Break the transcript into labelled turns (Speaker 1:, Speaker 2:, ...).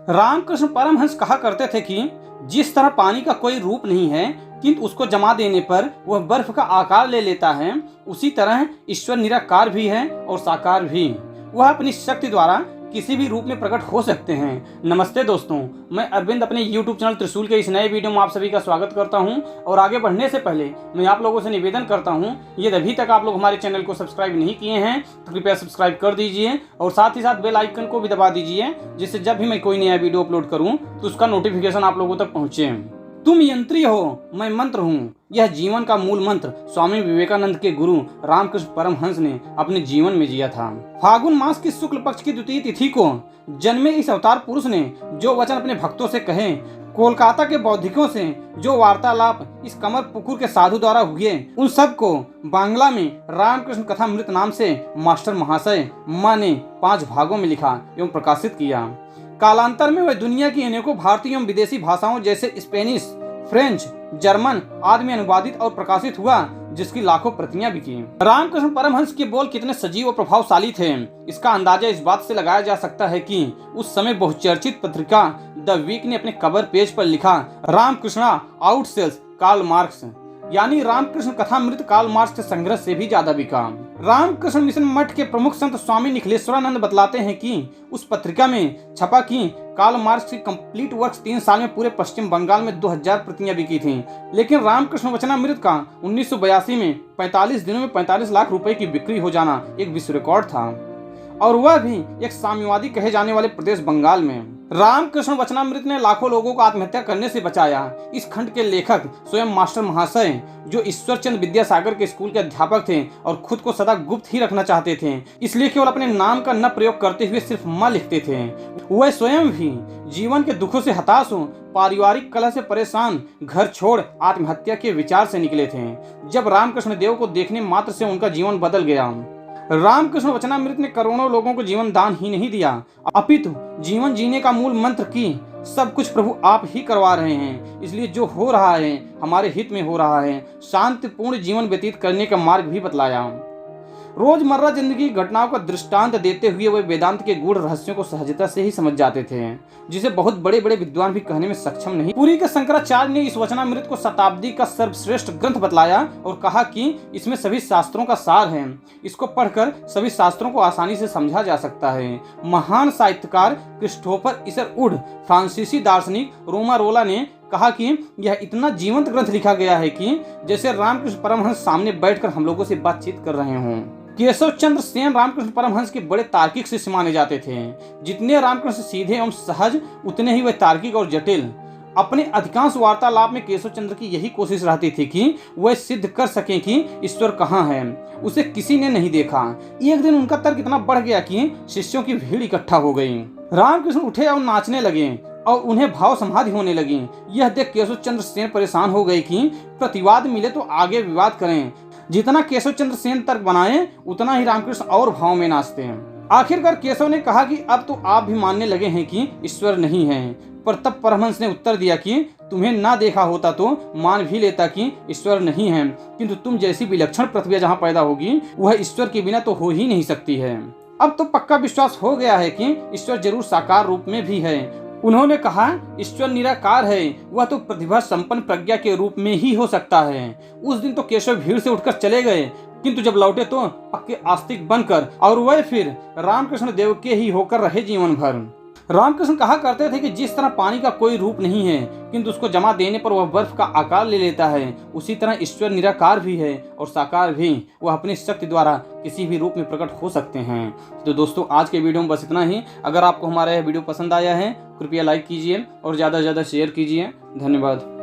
Speaker 1: रामकृष्ण परमहंस कहा करते थे कि जिस तरह पानी का कोई रूप नहीं है किंतु उसको जमा देने पर वह बर्फ का आकार ले लेता है, उसी तरह ईश्वर निराकार भी है और साकार भी। वह अपनी शक्ति द्वारा किसी भी रूप में प्रकट हो सकते हैं। नमस्ते दोस्तों, मैं अरविंद अपने YouTube चैनल त्रिशूल के इस नए वीडियो में आप सभी का स्वागत करता हूं। और आगे बढ़ने से पहले मैं आप लोगों से निवेदन करता हूं, यदि अभी तक आप लोग हमारे चैनल को सब्सक्राइब नहीं किए हैं तो कृपया सब्सक्राइब कर दीजिए और साथ ही साथ बेल आइकन को भी दबा दीजिए, जिससे जब भी मैं कोई नया वीडियो अपलोड करूँ तो उसका नोटिफिकेशन आप लोगों तक पहुँचे। तुम यंत्री हो, मैं मंत्र हूँ, यह जीवन का मूल मंत्र स्वामी विवेकानंद के गुरु रामकृष्ण परमहंस ने अपने जीवन में जिया था। फागुन मास की शुक्ल पक्ष की द्वितीय तिथि को जन्मे इस अवतार पुरुष ने जो वचन अपने भक्तों से कहे, कोलकाता के बौद्धिकों से जो वार्तालाप इस कमर पुकुर के साधु द्वारा हुए, उन सब को बांग्ला में रामकृष्ण कथामृत नाम से मास्टर महाशय माँ ने 5 भागों में लिखा एवं प्रकाशित किया। कालांतर में वह दुनिया की अनेकों भारतीय एवं विदेशी भाषाओं जैसे स्पेनिश, फ्रेंच, जर्मन आदि में अनुवादित और प्रकाशित हुआ, जिसकी लाखों प्रतियां बिकी। रामकृष्ण परमहंस के बोल कितने सजीव और प्रभावशाली थे, इसका अंदाजा इस बात से लगाया जा सकता है कि उस समय बहुचर्चित पत्रिका द वीक ने अपने कवर पेज पर लिखा, रामकृष्णा आउटसेल्स कार्ल मार्क्स, यानी रामकृष्ण कथामृत कार्ल मार्क्स के संग्रह से भी ज्यादा बिका। रामकृष्ण मिशन मठ के प्रमुख संत स्वामी निखिलेश्वरानंद बतलाते हैं कि उस पत्रिका में छपा कि कार्ल मार्क्स की कंप्लीट वर्क्स 3 साल में पूरे पश्चिम बंगाल में 2000 प्रतियां बिकी थीं, लेकिन रामकृष्ण वचनामृत का 1982 में 45 दिनों में 45 लाख रुपए की बिक्री हो जाना एक विश्व रिकॉर्ड था, और वह भी एक साम्यवादी कहे जाने वाले प्रदेश बंगाल में। रामकृष्ण वचनामृत ने लाखों लोगों को आत्महत्या करने से बचाया। इस खंड के लेखक स्वयं मास्टर महाशय, जो ईश्वरचंद विद्यासागर के स्कूल के अध्यापक थे और खुद को सदा गुप्त ही रखना चाहते थे, इसलिए केवल अपने नाम का न प्रयोग करते हुए सिर्फ मां लिखते थे। वह स्वयं भी जीवन के दुखों से हताश हो, पारिवारिक कलह से परेशान, घर छोड़ आत्महत्या के विचार से निकले थे। जब रामकृष्ण देव को देखने मात्र से उनका जीवन बदल गया। रामकृष्ण वचनामृत ने करोड़ों लोगों को जीवन दान ही नहीं दिया, अपितु जीवन जीने का मूल मंत्र की सब कुछ प्रभु आप ही करवा रहे हैं, इसलिए जो हो रहा है हमारे हित में हो रहा है। शांतिपूर्ण जीवन व्यतीत करने का मार्ग भी बतलाया। रोजमर्रा जिंदगी घटनाओं का दृष्टांत देते हुए वे वेदांत के गूढ़ रहस्यों को सहजता से ही समझ जाते थे, जिसे बहुत बड़े बड़े विद्वान भी कहने में सक्षम नहीं। पुरी के शंकराचार्य ने इस वचनामृत को शताब्दी का सर्वश्रेष्ठ ग्रंथ बतलाया और कहा कि इसमें सभी शास्त्रों का सार है, इसको पढ़कर सभी शास्त्रों को आसानी से समझा जा सकता है। महान साहित्यकार क्रिस्टोफर इसरवुड, फ्रांसीसी दार्शनिक रोमारोला ने कहा कि यह इतना जीवंत ग्रंथ लिखा गया है कि जैसे रामकृष्ण परमहंस सामने बैठकर हम लोगों से बातचीत कर रहे हों। केशव चंद्र सेन रामकृष्ण परमहंस के बड़े तार्किक शिष्य माने जाते थे। जितने रामकृष्ण सीधे एवं सहज, उतने ही वे तार्किक और जटिल। अपने अधिकांश वार्तालाप में केशव चंद्र की यही कोशिश रहती थी कि वह सिद्ध कर सकें कि ईश्वर कहाँ है, उसे किसी ने नहीं देखा। एक दिन उनका तर्क इतना बढ़ गया कि शिष्यों की भीड़ इकट्ठा हो गई। रामकृष्ण उठे और नाचने लगे और उन्हें भाव समाधि होने लगी। यह देख केशव चंद्र सेन परेशान हो गए कि प्रतिवाद मिले तो आगे विवाद करें। जितना केशव चंद्र सेन तर्क बनाए, उतना ही रामकृष्ण और भाव में नाचते हैं। आखिरकार केशव ने कहा कि अब तो आप भी मानने लगे हैं कि ईश्वर नहीं है। पर तब परमहंस ने उत्तर दिया कि तुम्हें ना देखा होता तो मान भी लेता कि ईश्वर नहीं है, किंतु तुम जैसी विलक्षण प्रतिभा जहाँ पैदा होगी वह ईश्वर के बिना तो हो ही नहीं सकती है। अब तो पक्का विश्वास हो गया है कि ईश्वर जरूर साकार रूप में भी है। उन्होंने कहा, ईश्वर निराकार है, वह तो प्रतिभा संपन्न प्रज्ञा के रूप में ही हो सकता है। उस दिन तो केशव भीड़ से उठकर चले गए, किंतु जब लौटे तो पक्के आस्तिक बनकर, और वह फिर रामकृष्ण देव के ही होकर रहे जीवन भर। रामकृष्ण कहा करते थे कि जिस तरह पानी का कोई रूप नहीं है किंतु उसको जमा देने पर वह बर्फ का आकार ले लेता है, उसी तरह ईश्वर निराकार भी है और साकार भी। वह अपनी शक्ति द्वारा किसी भी रूप में प्रकट हो सकते हैं। तो दोस्तों, आज के वीडियो में बस इतना ही। अगर आपको हमारा यह वीडियो पसंद आया है कृपया लाइक कीजिए और ज़्यादा से ज़्यादा शेयर कीजिए। धन्यवाद।